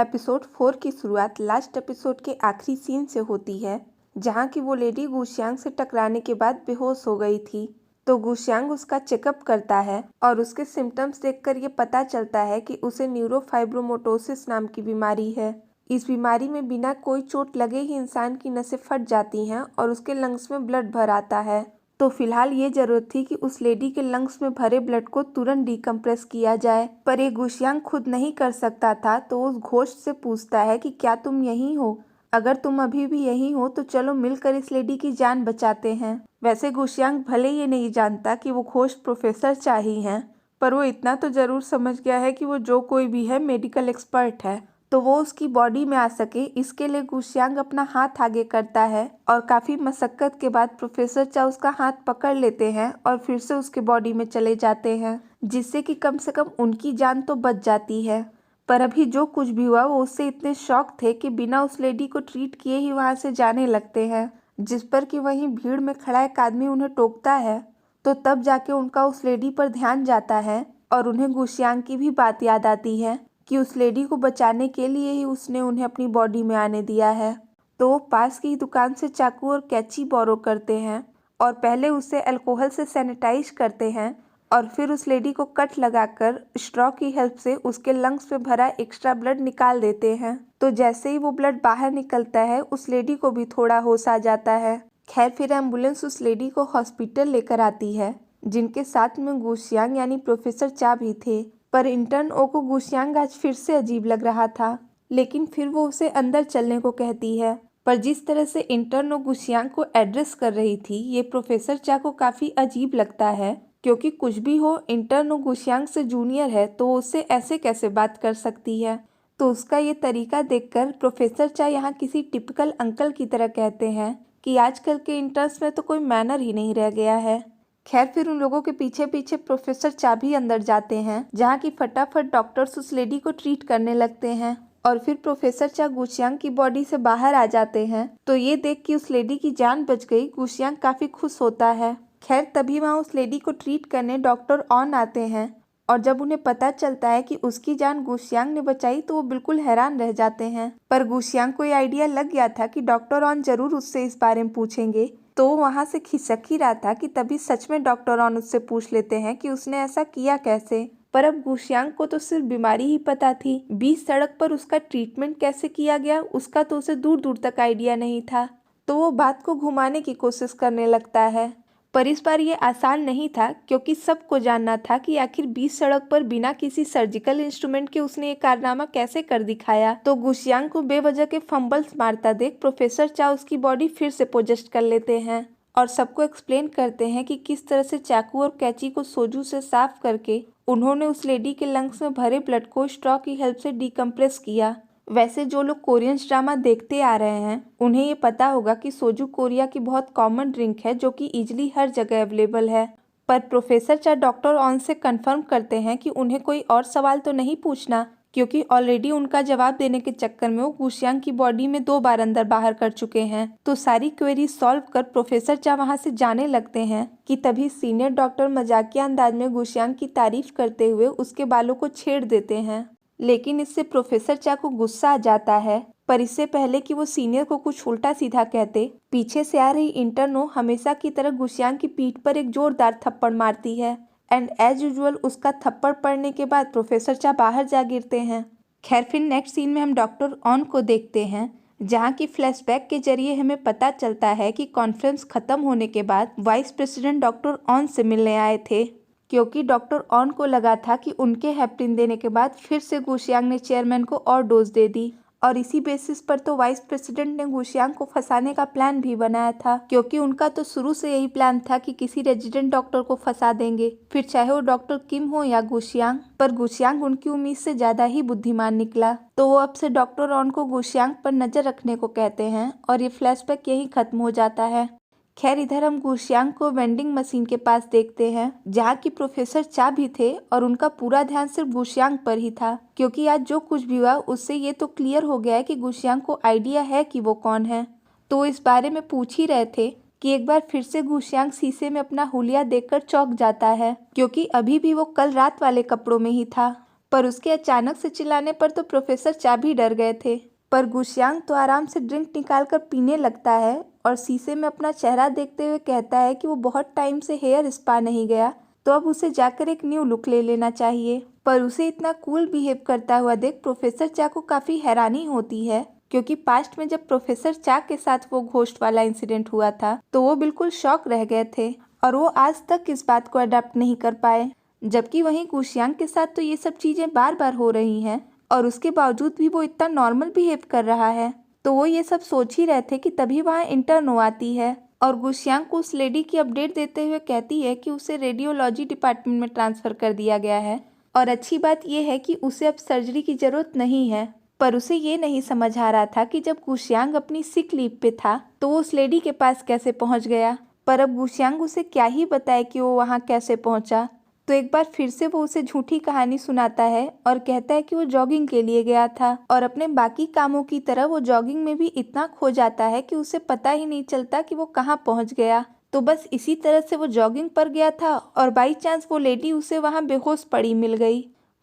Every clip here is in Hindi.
एपिसोड 4 की शुरुआत लास्ट एपिसोड के आखिरी सीन से होती है, जहाँ की वो लेडी गुशियांग से टकराने के बाद बेहोश हो गई थी। तो गुशियांग उसका चेकअप करता है और उसके सिम्टम्स देखकर ये पता चलता है कि उसे न्यूरोफाइब्रोमोटोसिस नाम की बीमारी है। इस बीमारी में बिना कोई चोट लगे ही इंसान की नसें फट जाती हैं और उसके लंग्स में ब्लड भर आता है। तो फिलहाल ये जरूरत थी कि उस लेडी के लंग्स में भरे ब्लड को तुरंत डिकम्प्रेस किया जाए, पर ये गुशियांग खुद नहीं कर सकता था। तो उस घोस्ट से पूछता है कि क्या तुम यहीं हो? अगर तुम अभी भी यहीं हो तो चलो मिलकर इस लेडी की जान बचाते हैं। वैसे गुशियांग भले ये नहीं जानता कि वो घोस्ट प्रोफेसर चा ही हैं, पर वो इतना तो जरूर समझ गया है कि वो जो कोई भी है मेडिकल एक्सपर्ट है, तो वो उसकी बॉडी में आ सके इसके लिए गुशियांग अपना हाथ आगे करता है और काफी मशक्कत के बाद प्रोफेसर चा उसका हाथ पकड़ लेते हैं और फिर से उसके बॉडी में चले जाते हैं, जिससे कि कम से कम उनकी जान तो बच जाती है। पर अभी जो कुछ भी हुआ वो उससे इतने शॉक थे कि बिना उस लेडी को ट्रीट किए ही वहां से जाने लगते हैं, जिस पर कि वहीं भीड़ में खड़ा एक आदमी उन्हें टोकता है। तो तब जाके उनका उस लेडी पर ध्यान जाता है और उन्हें गुशियांग की भी बात याद आती है कि उस लेडी को बचाने के लिए ही उसने उन्हें अपनी बॉडी में आने दिया है। तो वो पास की दुकान से चाकू और कैंची बोरो करते हैं और पहले उसे अल्कोहल से सैनिटाइज करते हैं और फिर उस लेडी को कट लगाकर स्ट्रॉ की हेल्प से उसके लंग्स में भरा एक्स्ट्रा ब्लड निकाल देते हैं। तो जैसे ही वो ब्लड बाहर निकलता है उस लेडी को भी थोड़ा होश आ जाता है। खैर फिर एम्बुलेंस उस लेडी को हॉस्पिटल लेकर आती है, जिनके साथ में गुशियांग यानी प्रोफेसर चा भी थे। पर इंटर्न ओ को गुशियांग आज फिर से अजीब लग रहा था, लेकिन फिर वो उसे अंदर चलने को कहती है। पर जिस तरह से इंटर्न ओ गुशियांग को एड्रेस कर रही थी ये प्रोफेसर चा को काफी अजीब लगता है, क्योंकि कुछ भी हो इंटर्न ओ गुशियांग से जूनियर है तो उससे ऐसे कैसे बात कर सकती है। तो उसका ये तरीका देखकर प्रोफेसर चा यहाँ किसी टिपिकल अंकल की तरह कहते हैं कि आजकल के इंटर्न्स में तो कोई मैनर ही नहीं रह गया है। खैर फिर उन लोगों के पीछे पीछे प्रोफेसर चा भी अंदर जाते हैं, जहाँ की फटाफट डॉक्टर्स उस लेडी को ट्रीट करने लगते हैं और फिर प्रोफेसर चा गुशियांग की बॉडी से बाहर आ जाते हैं। तो ये देख कि उस लेडी की जान बच गई गुशियांग काफी खुश होता है। खैर तभी वहाँ उस लेडी को ट्रीट करने डॉक्टर ऑन आते हैं और जब उन्हें पता चलता है कि उसकी जान गुशियांग ने बचाई तो वो बिल्कुल हैरान रह जाते हैं। पर गुशियांग को ये आइडिया लग गया था कि डॉक्टर ऑन जरूर उससे इस बारे में पूछेंगे, तो वहां से खिसक ही रहा था कि तभी सच में डॉक्टर ऑन उससे पूछ लेते हैं कि उसने ऐसा किया कैसे। पर अब गुशियांग को तो सिर्फ बीमारी ही पता थी, बीच सड़क पर उसका ट्रीटमेंट कैसे किया गया उसका तो उसे दूर दूर तक आइडिया नहीं था। तो वो बात को घुमाने की कोशिश करने लगता है, पर इस बार ये आसान नहीं था, क्योंकि सबको जानना था कि आखिर बीच सड़क पर बिना किसी सर्जिकल इंस्ट्रूमेंट के उसने ये कारनामा कैसे कर दिखाया। तो गुशियांग को बेवजह के फंबल्स मारता देख प्रोफेसर चा उसकी बॉडी फिर से पोजेस्ट कर लेते हैं और सबको एक्सप्लेन करते हैं कि किस तरह से चाकू और कैंची को सोजू से साफ करके उन्होंने उस लेडी के लंग्स में भरे ब्लड को स्ट्रॉ की हेल्प से डिकम्प्रेस किया। वैसे जो लोग कोरियन ड्रामा देखते आ रहे हैं उन्हें ये पता होगा कि सोजू कोरिया की बहुत कॉमन ड्रिंक है जो कि इजीली हर जगह अवेलेबल है। पर प्रोफेसर चा डॉक्टर ऑन से कंफर्म करते हैं कि उन्हें कोई और सवाल तो नहीं पूछना, क्योंकि ऑलरेडी उनका जवाब देने के चक्कर में वो गुशियांग की बॉडी में 2 बार अंदर बाहर कर चुके हैं। तो सारी क्वेरी सॉल्व कर प्रोफेसर चा वहां से जाने लगते हैं कि तभी सीनियर डॉक्टर मजाकिया अंदाज में गुशियांग की तारीफ करते हुए उसके बालों को छेड़ देते हैं, लेकिन इससे प्रोफेसर चा को गुस्सा आ जाता है। पर इससे पहले कि वो सीनियर को कुछ उल्टा सीधा कहते, पीछे से आ रही इंटर्नो हमेशा की तरह गुशियांग की पीठ पर एक जोरदार थप्पड़ मारती है एंड एज यूजुअल उसका थप्पड़ पड़ने के बाद प्रोफेसर चा बाहर जा गिरते हैं। खैर फिर नेक्स्ट सीन में हम डॉक्टर ऑन को देखते हैं, जहाँ की फ्लैशबैक के जरिए हमें पता चलता है कि कॉन्फ्रेंस खत्म होने के बाद वाइस प्रेसिडेंट डॉक्टर ऑन से मिलने आए थे, क्योंकि डॉक्टर ऑन को लगा था कि उनके हेपरिन देने के बाद फिर से गुशियांग ने चेयरमैन को और डोज दे दी और इसी बेसिस पर तो वाइस प्रेसिडेंट ने गुशियांग को फंसाने का प्लान भी बनाया था, क्योंकि उनका तो शुरू से यही प्लान था कि किसी रेजिडेंट डॉक्टर को फंसा देंगे, फिर चाहे वो डॉक्टर किम हो या गुशियांग। पर गुशियांग उनकी उम्मीद से ज्यादा ही बुद्धिमान निकला, तो वो अब से डॉक्टर ऑन को गुशियांग पर नजर रखने को कहते हैं और ये फ्लैशबैक यही खत्म हो जाता है। खैर इधर हम गुशियांग को वेंडिंग मशीन के पास देखते हैं, जहाँ की प्रोफेसर चा भी थे और उनका पूरा ध्यान सिर्फ गुशियांग पर ही था, क्योंकि आज जो कुछ भी हुआ उससे ये तो क्लियर हो गया है कि गुशियांग को आइडिया है कि वो कौन है। तो इस बारे में पूछ ही रहे थे कि एक बार फिर से गुशियांग शीशे में अपना हुलिया देखकर चौंक जाता है, क्योंकि अभी भी वो कल रात वाले कपड़ों में ही था। पर उसके अचानक से चिल्लाने पर तो प्रोफेसर चा भी डर गए थे। पर गुशियांग तो आराम से ड्रिंक निकालकर पीने लगता है और शीशे में अपना चेहरा देखते हुए कहता है कि वो बहुत टाइम से हेयर स्पा नहीं गया, तो अब उसे जाकर एक न्यू लुक ले लेना चाहिए। पर उसे इतना कूल बिहेव करता हुआ देख प्रोफेसर चा को काफी हैरानी होती है, क्योंकि पास्ट में जब प्रोफेसर चा के साथ वो घोस्ट वाला इंसिडेंट हुआ था तो वो बिल्कुल शॉक रह गए थे और वो आज तक इस बात को अडॉप्ट नहीं कर पाए। जबकि वहीं गुशियांग के साथ तो ये सब चीजें बार बार हो रही हैं और उसके बावजूद भी वो इतना नॉर्मल बिहेव कर रहा है। तो वो ये सब सोच ही रहे थे कि तभी वहाँ इंटर्नो आती है और गुशियांग को उस लेडी की अपडेट देते हुए कहती है कि उसे रेडियोलॉजी डिपार्टमेंट में ट्रांसफर कर दिया गया है और अच्छी बात यह है कि उसे अब सर्जरी की जरूरत नहीं है। पर उसे ये नहीं समझ आ रहा था कि जब गुशियांग अपनी सिक लीव पे था तो वो उस लेडी के पास कैसे पहुंच गया। पर अब गुशियांग उसे क्या ही बताए कि वो वहां कैसे पहुंचा। तो एक बार फिर से वो उसे झूठी कहानी सुनाता है और कहता है कि वो जॉगिंग के लिए गया था और अपने बाकी कामों की तरह वो जॉगिंग में भी इतना खो जाता है कि उसे पता ही नहीं चलता कि वो कहाँ पहुंच गया। तो बस इसी तरह से वो जॉगिंग पर गया था और बाई चांस वो लेडी उसे वहां बेहोश पड़ी मिल गई।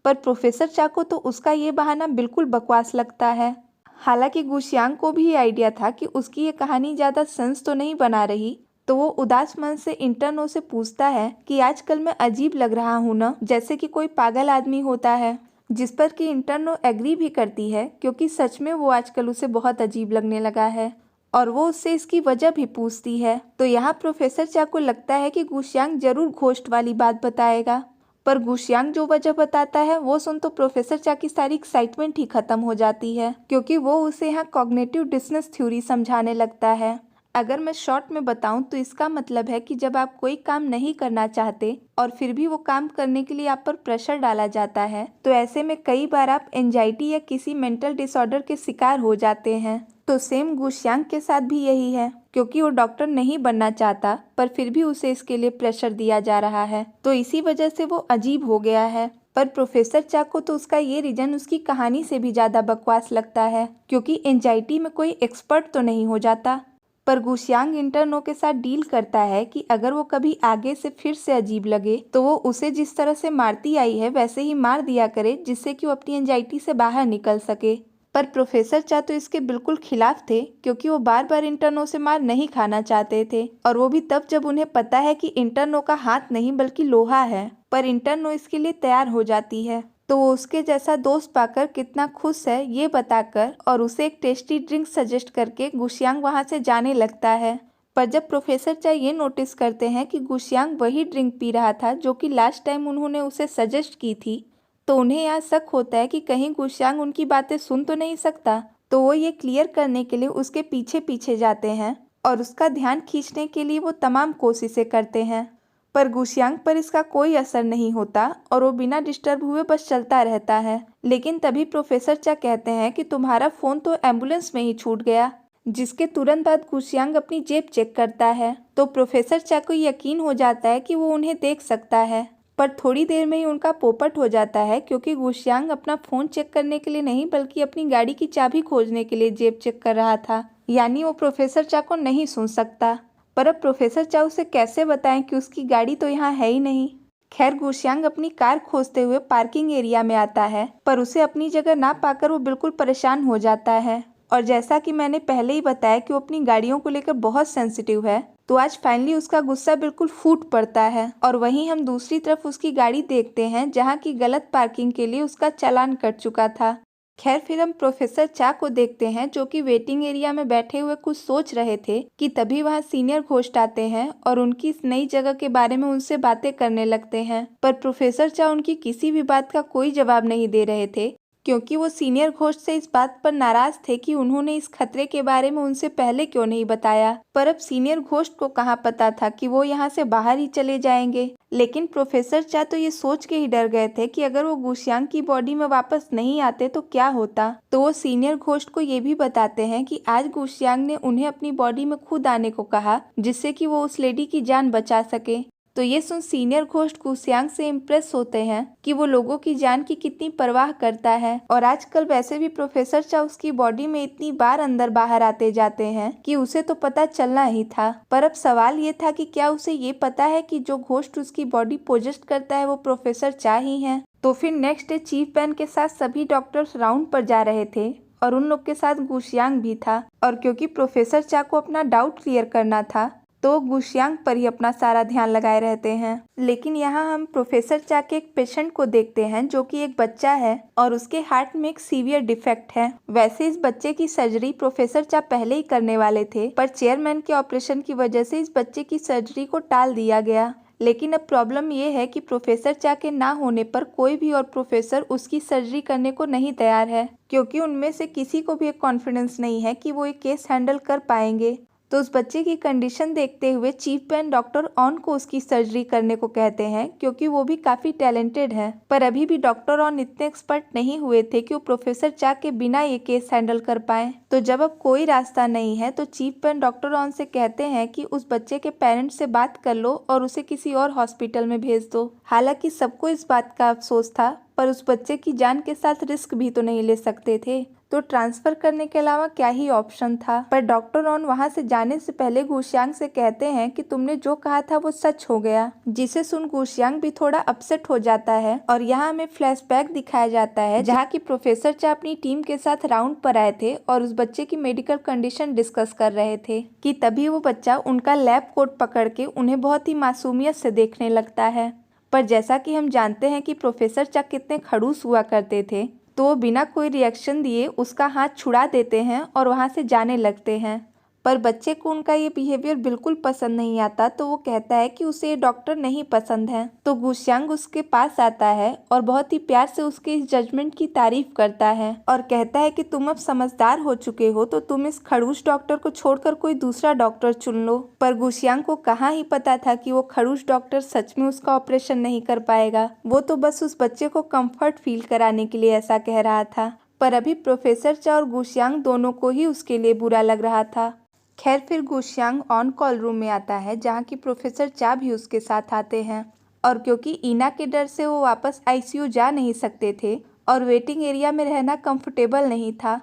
पर प्रोफेसर चा को तो उसका ये बहाना बिल्कुल बकवास लगता है। हालांकि गुशियांग को भी ये आइडिया था कि उसकी ये कहानी ज्यादा सेंस तो नहीं बना रही, तो वो उदास मन से इंटर्नो से पूछता है कि आजकल मैं अजीब लग रहा हूँ ना, जैसे कि कोई पागल आदमी होता है। जिस पर कि इंटर्नो एग्री भी करती है, क्योंकि सच में वो आजकल उसे बहुत अजीब लगने लगा है और वो उससे इसकी वजह भी पूछती है। तो यहाँ प्रोफेसर चा को लगता है कि गुशियांग जरूर घोस्ट वाली बात बताएगा। पर गुशियांग जो वजह बताता है वो सुन तो प्रोफेसर चा की सारी एक्साइटमेंट ही खत्म हो जाती है, क्योंकि वो उसे यहाँ कॉग्निटिव डिसनेस थ्योरी समझाने लगता है। अगर मैं शॉर्ट में बताऊं तो इसका मतलब है कि जब आप कोई काम नहीं करना चाहते और फिर भी वो काम करने के लिए आप पर प्रेशर डाला जाता है, तो ऐसे में कई बार आप एंजाइटी या किसी मेंटल डिसऑर्डर के शिकार हो जाते हैं। तो सेम गुशियांग के साथ भी यही है, क्योंकि वो डॉक्टर नहीं बनना चाहता पर फिर भी उसे इसके लिए प्रेशर दिया जा रहा है, तो इसी वजह से वो अजीब हो गया है। पर प्रोफेसर चा को तो उसका ये रीजन उसकी कहानी से भी ज्यादा बकवास लगता है, क्योंकि एंजाइटी में कोई एक्सपर्ट तो नहीं हो जाता। पर गुशियांग इंटर्नो के साथ डील करता है कि अगर वो कभी आगे से फिर से अजीब लगे तो वो उसे जिस तरह से मारती आई है वैसे ही मार दिया करे, जिससे कि वो अपनी एंजाइटी से बाहर निकल सके। पर प्रोफेसर चा तो इसके बिल्कुल खिलाफ थे, क्योंकि वो बार बार इंटर्नो से मार नहीं खाना चाहते थे, और वो भी तब जब उन्हें पता है कि इंटर्नो का हाथ नहीं बल्कि लोहा है। पर इंटर्नो इसके लिए तैयार हो जाती है, तो वो उसके जैसा दोस्त पाकर कितना खुश है ये बताकर और उसे एक टेस्टी ड्रिंक सजेस्ट करके गुशियांग वहां से जाने लगता है। पर जब प्रोफेसर चा ये नोटिस करते हैं कि गुशियांग वही ड्रिंक पी रहा था जो कि लास्ट टाइम उन्होंने उसे सजेस्ट की थी, तो उन्हें यहाँ शक होता है कि कहीं गुशियांग उनकी बातें सुन तो नहीं सकता। तो वो ये क्लियर करने के लिए उसके पीछे पीछे जाते हैं और उसका ध्यान खींचने के लिए वो तमाम कोशिशें करते हैं। पर गुशियांग पर इसका कोई असर नहीं होता और वो बिना डिस्टर्ब हुए बस चलता रहता है। लेकिन तभी प्रोफेसर चा कहते हैं कि तुम्हारा फोन तो एम्बुलेंस में ही छूट गया, जिसके तुरंत बाद गुशियांग अपनी जेब चेक करता है। तो प्रोफेसर चा को यकीन हो जाता है कि वो उन्हें देख सकता है, पर थोड़ी देर में ही उनका पोपट हो जाता है, क्योंकि गुशियांग अपना फोन चेक करने के लिए नहीं बल्कि अपनी गाड़ी की चाबी खोजने के लिए जेब चेक कर रहा था। यानी वो प्रोफेसर चा को नहीं सुन सकता। पर अब प्रोफेसर चा उसे कैसे बताएं कि उसकी गाड़ी तो यहाँ है ही नहीं। खैर गुशियांग अपनी कार खोजते हुए पार्किंग एरिया में आता है, पर उसे अपनी जगह ना पाकर वो बिल्कुल परेशान हो जाता है। और जैसा कि मैंने पहले ही बताया कि वो अपनी गाड़ियों को लेकर बहुत सेंसिटिव है, तो आज फाइनली उसका गुस्सा बिल्कुल फूट पड़ता है। और वहीं हम दूसरी तरफ उसकी गाड़ी देखते हैं, जहाँ की गलत पार्किंग के लिए उसका चालान कट चुका था। खैर फिर हम प्रोफेसर चा को देखते हैं, जो कि वेटिंग एरिया में बैठे हुए कुछ सोच रहे थे कि तभी वहाँ सीनियर घोस्ट आते हैं और उनकी इस नई जगह के बारे में उनसे बातें करने लगते हैं। पर प्रोफेसर चा उनकी किसी भी बात का कोई जवाब नहीं दे रहे थे, क्योंकि वो सीनियर घोस्ट से इस बात पर नाराज थे कि उन्होंने इस खतरे के बारे में उनसे पहले क्यों नहीं बताया। पर अब सीनियर घोस्ट को कहाँ पता था कि वो यहाँ से बाहर ही चले जाएंगे। लेकिन प्रोफेसर चा तो ये सोच के ही डर गए थे कि अगर वो गुशियांग की बॉडी में वापस नहीं आते तो क्या होता। तो वो सीनियर घोस्ट को ये भी बताते हैं कि आज गुशियांग ने उन्हें अपनी बॉडी में खुद आने को कहा, जिससे कि वो उस लेडी की जान बचा सके। तो ये सुन सीनियर घोस्ट गुशियांग से इम्प्रेस होते हैं कि वो लोगों की जान की कितनी परवाह करता है, और आजकल वैसे भी प्रोफेसर चा उसकी बॉडी में इतनी बार अंदर बाहर आते जाते हैं कि उसे तो पता चलना ही था। पर अब सवाल ये था कि क्या उसे ये पता है कि जो घोस्ट उसकी बॉडी पोजेस्ट करता है वो प्रोफेसर चा ही है। तो फिर नेक्स्ट डे चीफ पेन के साथ सभी डॉक्टर्स राउंड पर जा रहे थे और उन लोग के साथ गुशियांग भी था। और क्योंकि प्रोफेसर चा को अपना डाउट क्लियर करना था तो गुशियांग पर ही अपना सारा ध्यान लगाए रहते हैं। लेकिन यहाँ हम प्रोफेसर चा के एक पेशेंट को देखते हैं जो कि एक बच्चा है और उसके हार्ट में एक सीवियर डिफेक्ट है। वैसे इस बच्चे की सर्जरी प्रोफेसर चा पहले ही करने वाले थे, पर चेयरमैन के ऑपरेशन की वजह से इस बच्चे की सर्जरी को टाल दिया गया। लेकिन अब प्रॉब्लम ये है कि प्रोफेसर चा के ना होने पर कोई भी और प्रोफेसर उसकी सर्जरी करने को नहीं तैयार है, क्योंकि उनमें से किसी को भी एक कॉन्फिडेंस नहीं है कि वो ये केस हैंडल कर पाएंगे। तो उस बच्चे की कंडीशन देखते हुए चीफ पेन डॉक्टर ऑन को उसकी सर्जरी करने को कहते हैं, क्योंकि वो भी काफ़ी टैलेंटेड है। पर अभी भी डॉक्टर ऑन इतने एक्सपर्ट नहीं हुए थे कि वो प्रोफेसर चा के बिना ये केस हैंडल कर पाए। तो जब अब कोई रास्ता नहीं है तो चीफ पेन डॉक्टर ऑन से कहते हैं कि उस बच्चे के पेरेंट्स से बात कर लो और उसे किसी और हॉस्पिटल में भेज दो। हालांकि सबको इस बात का अफसोस था, पर उस बच्चे की जान के साथ रिस्क भी तो नहीं ले सकते थे, तो ट्रांसफर करने के अलावा क्या ही ऑप्शन था। पर डॉक्टर ऑन वहां से जाने से पहले गुशियांग से कहते हैं कि तुमने जो कहा था वो सच हो गया, जिसे सुन गुशियांग भी थोड़ा अपसेट हो जाता है। और यहाँ हमें फ्लैशबैक दिखाया जाता है जहाँ की प्रोफेसर चा अपनी टीम के साथ राउंड पर आए थे और उस बच्चे की मेडिकल कंडीशन डिस्कस कर रहे थे कि तभी वो बच्चा उनका लैब कोट पकड़ के उन्हें बहुत ही मासूमियत से देखने लगता है। पर जैसा कि हम जानते हैं कि प्रोफेसर चा कितने खड़ूस हुआ करते थे, तो वो बिना कोई रिएक्शन दिए उसका हाथ छुड़ा देते हैं और वहाँ से जाने लगते हैं। पर बच्चे को उनका ये बिहेवियर बिल्कुल पसंद नहीं आता, तो वो कहता है कि उसे ये डॉक्टर नहीं पसंद है। तो गुशियांग उसके पास आता है और बहुत ही प्यार से उसके इस जजमेंट की तारीफ करता है और कहता है कि तुम अब समझदार हो चुके हो, तो तुम इस खड़ूस डॉक्टर को छोड़कर कोई दूसरा डॉक्टर चुन लो। पर गुशियांग को कहाँ ही पता था कि वो खड़ूस डॉक्टर सच में उसका ऑपरेशन नहीं कर पाएगा। वो तो बस उस बच्चे को कंफर्ट फील कराने के लिए ऐसा कह रहा था। पर अभी प्रोफेसर चा और गुशियांग दोनों को ही उसके लिए बुरा लग रहा था। खैर फिर गुशियांग ऑन कॉल रूम में आता है जहाँ की प्रोफेसर चा भी उसके साथ आते हैं। और क्योंकि ईना के डर से वो वापस आईसीयू जा नहीं सकते थे और वेटिंग एरिया में रहना कंफर्टेबल नहीं था,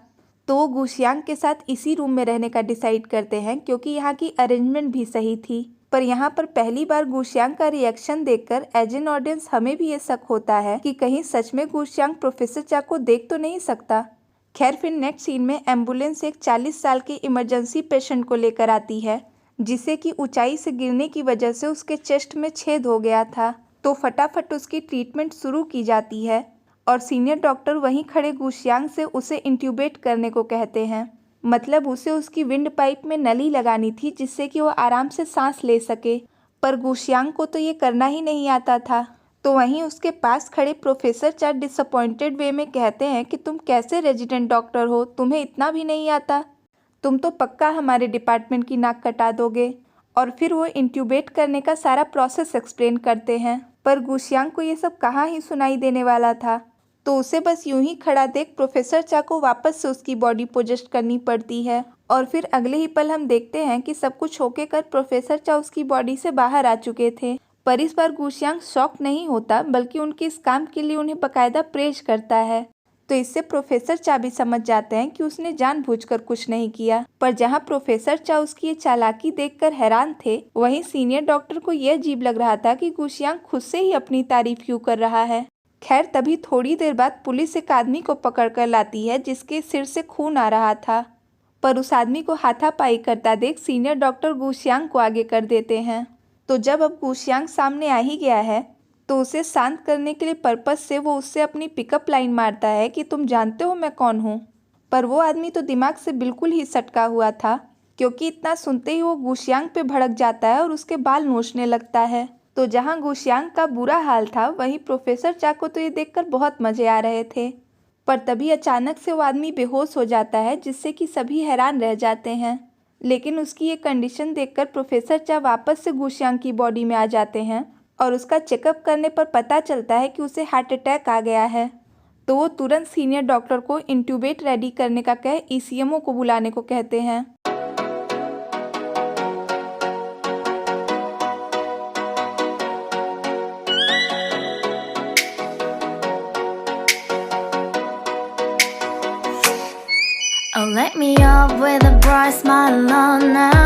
तो वो गुशियांग के साथ इसी रूम में रहने का डिसाइड करते हैं, क्योंकि यहाँ की अरेंजमेंट भी सही थी। पर यहाँ पर पहली बार गुशियांग का रिएक्शन देखकर एज एन ऑडियंस हमें भी ये शक होता है कि कहीं सच में गुशियांग प्रोफेसर चा को देख तो नहीं सकता। खैर फिर नेक्स्ट सीन में एम्बुलेंस एक 40 साल के इमरजेंसी पेशेंट को लेकर आती है, जिसे कि ऊंचाई से गिरने की वजह से उसके चेस्ट में छेद हो गया था। तो फटाफट उसकी ट्रीटमेंट शुरू की जाती है और सीनियर डॉक्टर वहीं खड़े गुशियांग से उसे इंट्यूबेट करने को कहते हैं। मतलब उसे उसकी विंड पाइप में नली लगानी थी जिससे कि वो आराम से सांस ले सके। पर गुशियांग को तो ये करना ही नहीं आता था। तो वहीं उसके पास खड़े प्रोफेसर चा डिसअपॉइंटेड वे में कहते हैं कि तुम कैसे रेजिडेंट डॉक्टर हो, तुम्हें इतना भी नहीं आता, तुम तो पक्का हमारे डिपार्टमेंट की नाक कटा दोगे। और फिर वो इंट्यूबेट करने का सारा प्रोसेस एक्सप्लेन करते हैं। पर गुशियांग को ये सब कहाँ ही सुनाई देने वाला था, तो उसे बस यूं ही खड़ा देख प्रोफेसर चा को वापस से उसकी बॉडी पोजेस्ट करनी पड़ती है। और फिर अगले ही पल हम देखते हैं कि सब कुछ होके कर प्रोफेसर चा उसकी बॉडी से बाहर आ चुके थे। पर इस बार गुशियांग शॉक नहीं होता, बल्कि उनके इस काम के लिए उन्हें बकायदा प्रेज करता है। तो इससे प्रोफेसर चा भी समझ जाते हैं कि उसने जानबूझकर कुछ नहीं किया। पर जहां प्रोफेसर चा उसकी ये चालाकी देखकर हैरान थे, वहीं सीनियर डॉक्टर को यह अजीब लग रहा था कि गुशियांग खुद से ही अपनी तारीफ क्यों कर रहा है। खैर तभी थोड़ी देर बाद पुलिस एक आदमी को पकड़ कर लाती है जिसके सिर से खून आ रहा था। पर उस आदमी को हाथापाई करता देख सीनियर डॉक्टर गुशियांग को आगे कर देते हैं। तो जब अब गुशियांग सामने आ ही गया है, तो उसे शांत करने के लिए पर्पस से वो उससे अपनी पिकअप लाइन मारता है कि तुम जानते हो मैं कौन हूँ। पर वो आदमी तो दिमाग से बिल्कुल ही सटका हुआ था, क्योंकि इतना सुनते ही वो गुशियांग पे भड़क जाता है और उसके बाल नोचने लगता है। तो जहाँ गुशियांग का बुरा हाल था, वहीं प्रोफेसर चा को तो ये देखकर बहुत मजे आ रहे थे। पर तभी अचानक से वो आदमी बेहोश हो जाता है, जिससे कि सभी हैरान रह जाते हैं। लेकिन उसकी ये कंडीशन देखकर प्रोफेसर चा वापस से गुशियांग की बॉडी में आ जाते हैं और उसका चेकअप करने पर पता चलता है कि उसे हार्ट अटैक आ गया है। तो वो तुरंत सीनियर डॉक्टर को इंट्यूबेट रेडी करने का कह ईसीएमओ को बुलाने को कहते हैं। Oh, let me up with a bright smile on now.